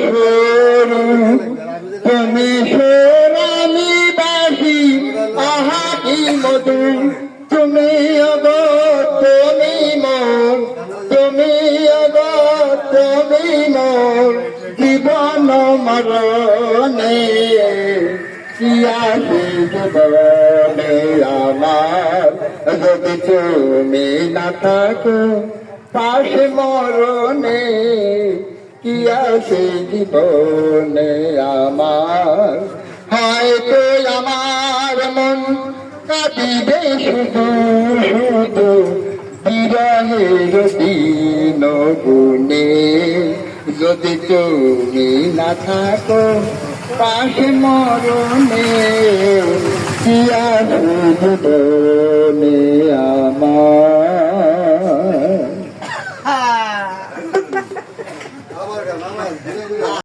সুর তুমি সুর আমি বাসি আহা কি মধু তুমি অগো তুমি মোর তুমি অগো তুমি মোর জীবন মরণে কি আছে জীবনে আমার যদি তুমি না থাকো পাশে মরণে কি আছে জীবনে আমার হয়তো আমার মন কাঁদিবে শুধু শুধু বিরহের দিন গুণে যদি তুমি না থাকো পাশে মরণে কি আছে জীবনে আমার